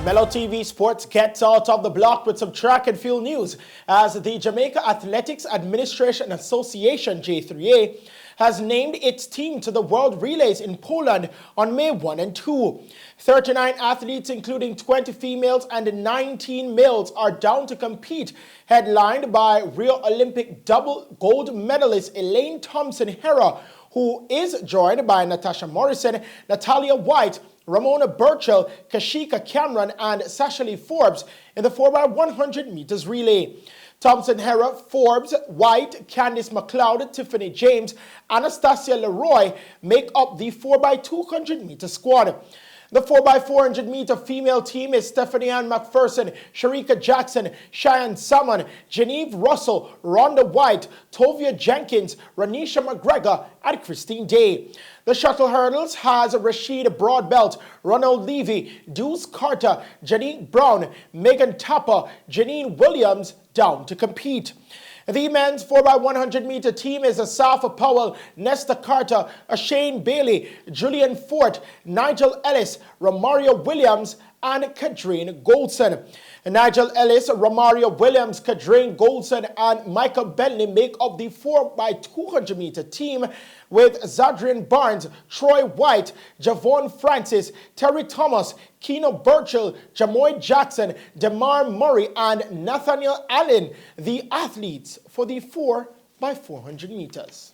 Mello TV Sports gets out of the block with some track and field news as the Jamaica Athletics Administration Association, J3A, has named its team to the World Relays in Poland on May 1 and 2. 39 athletes, including 20 females and 19 males, are down to compete, headlined by Rio Olympic double gold medalist Elaine Thompson-Herah, who is joined by Natasha Morrison, Natalia White, Ramona Burchell, Kashika Cameron, and Sasha Lee Forbes in the 4x100 meters relay. Thompson-Herah, Forbes, White, Candice McLeod, Tiffany James, Anastasia Leroy make up the 4x200 meter squad. The 4x400 meter female team is Stephanie Ann McPherson, Sharika Jackson, Cheyenne Salmon, Genevieve Russell, Rhonda White, Tovia Jenkins, Ranisha McGregor, and Christine Day. The shuttle hurdles has Rashid Broadbelt, Ronald Levy, Deuce Carter, Janique Brown, Megan Tapper, Janine Williams down to compete. The men's 4x100 meter team is Asafa Powell, Nesta Carter, Shane Bailey, Julian Fort, Nigel Ellis, Romario Williams, and Kadrine Goldson. Nigel Ellis, Romario Williams, Kadrine Goldson, and Michael Bentley make up the 4x200 meter team, with Zadrian Barnes, Troy White, Javon Francis, Terry Thomas, Keno Burchell, Jamoy Jackson, Demar Murray, and Nathaniel Allen, the athletes for the 4x400 meters.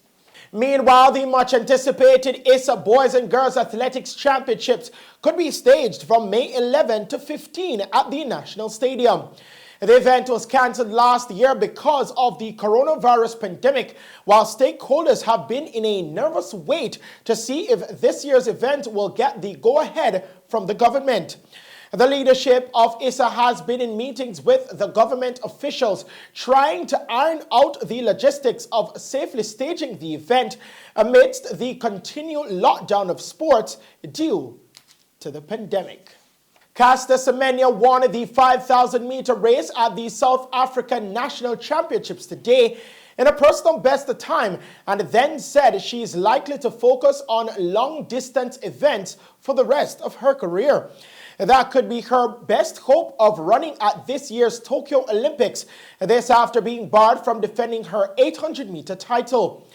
Meanwhile, the much-anticipated ISA Boys and Girls Athletics Championships could be staged from May 11 to 15 at the National Stadium. The event was cancelled last year because of the coronavirus pandemic, while stakeholders have been in a nervous wait to see if this year's event will get the go-ahead from the government. The leadership of ISA has been in meetings with the government officials trying to iron out the logistics of safely staging the event amidst the continued lockdown of sports due to the pandemic. Caster Semenya won the 5,000 meter race at the South African National Championships today in a personal best time, and then said she is likely to focus on long-distance events for the rest of her career. That could be her best hope of running at this year's Tokyo Olympics, this after being barred from defending her 800 meter title.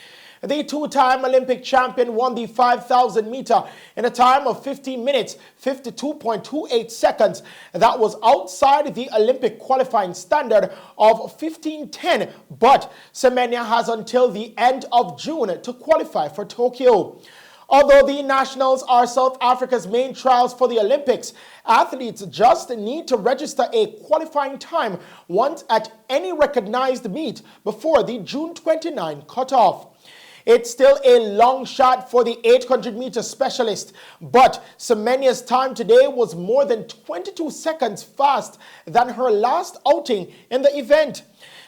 The two-time Olympic champion won the 5,000 meter in a time of 15 minutes, 52.28 seconds. That was outside the Olympic qualifying standard of 15:10, but Semenya has until the end of June to qualify for Tokyo. Although the nationals are South Africa's main trials for the Olympics, athletes just need to register a qualifying time once at any recognized meet before the June 29 cutoff. It's still a long shot for the 800 meter specialist, but Semenya's time today was more than 22 seconds fast than her last outing in the event.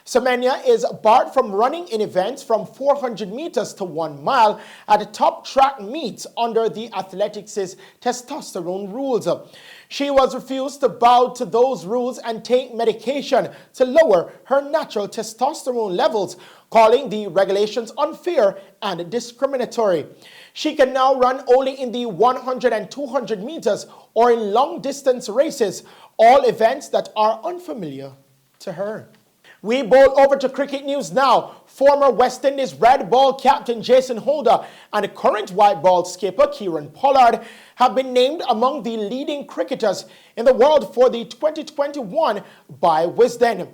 Semenya is barred from running in events from 400 meters to 1 mile at top track meets under the athletics' testosterone rules. She was refused to bow to those rules and take medication to lower her natural testosterone levels, calling the regulations unfair and discriminatory. She can now run only in the 100 and 200 meters or in long-distance races, all events that are unfamiliar to her. We bowl over to cricket news now. Former West Indies red ball captain Jason Holder and current white ball skipper Kieran Pollard have been named among the leading cricketers in the world for the 2021 by Wisden.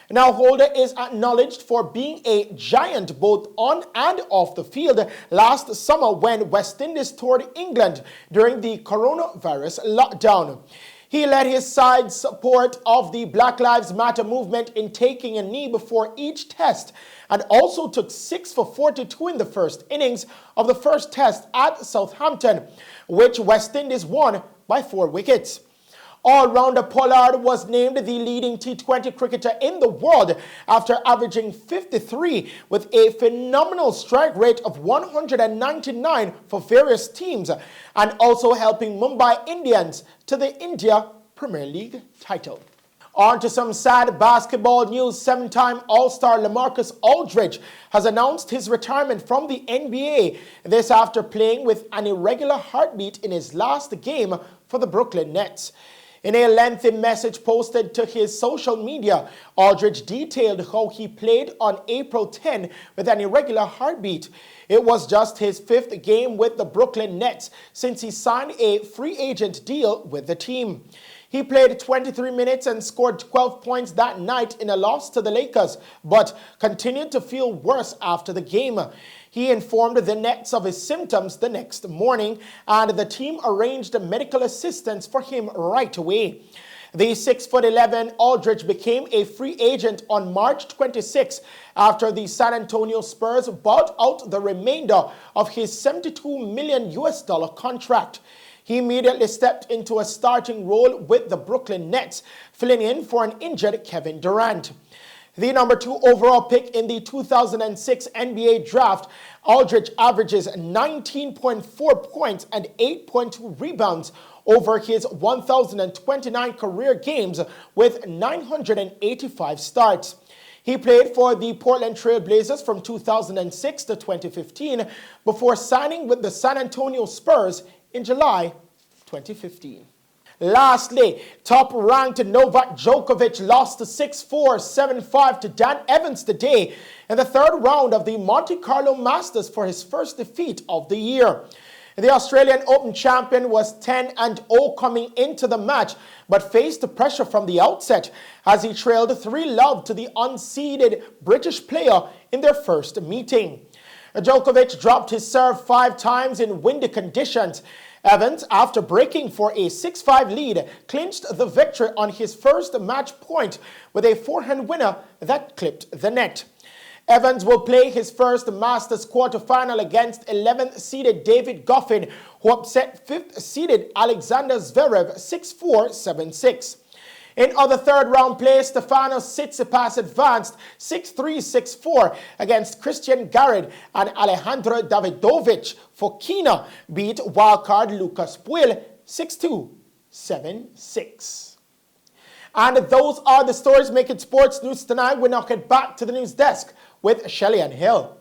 Now, Holder is acknowledged for being a giant both on and off the field last summer when West Indies toured England during the coronavirus lockdown. He led his side's support of the Black Lives Matter movement in taking a knee before each test, and also took 6 for 42 in the first innings of the first test at Southampton, which West Indies won by 4 wickets. All-rounder Pollard was named the leading T20 cricketer in the world after averaging 53 with a phenomenal strike rate of 199 for various teams, and also helping Mumbai Indians to the India Premier League title. On to some sad basketball news. 7-time All-Star LaMarcus Aldridge has announced his retirement from the NBA, this after playing with an irregular heartbeat in his last game for the Brooklyn Nets. In a lengthy message posted to his social media, Aldridge detailed how he played on April 10 with an irregular heartbeat. It was just his fifth game with the Brooklyn Nets since he signed a free agent deal with the team. He played 23 minutes and scored 12 points that night in a loss to the Lakers, but continued to feel worse after the game. He informed the Nets of his symptoms the next morning, and the team arranged medical assistance for him right away. The 6'11" Aldridge became a free agent on March 26 after the San Antonio Spurs bought out the remainder of his $72 million contract. He immediately stepped into a starting role with the Brooklyn Nets, filling in for an injured Kevin Durant. The number 2 overall pick in the 2006 NBA draft, Aldridge averages 19.4 points and 8.2 rebounds over his 1,029 career games with 985 starts. He played for the Portland Trail Blazers from 2006 to 2015 before signing with the San Antonio Spurs in July 2015. Lastly, top-ranked Novak Djokovic lost to 6-4, 7-5 to Dan Evans today in the third round of the Monte Carlo Masters for his first defeat of the year. The Australian Open champion was 10-0 coming into the match, but faced pressure from the outset as he trailed 3-love to the unseeded British player in their first meeting. Djokovic dropped his serve 5 times in windy conditions. Evans, after breaking for a 6-5 lead, clinched the victory on his first match point with a forehand winner that clipped the net. Evans will play his first Masters quarterfinal against 11th-seeded David Goffin, who upset 5th-seeded Alexander Zverev 6-4, 7-6. In other third-round play, Stefanos Tsitsipas advanced 6-3, 6-4 against Christian Garin, and Alejandro Davidovich Fokina beat wildcard Lucas Puig 6-2, 7-6. And those are the stories making sports news tonight. We now get back to the news desk with Shelley and Hill.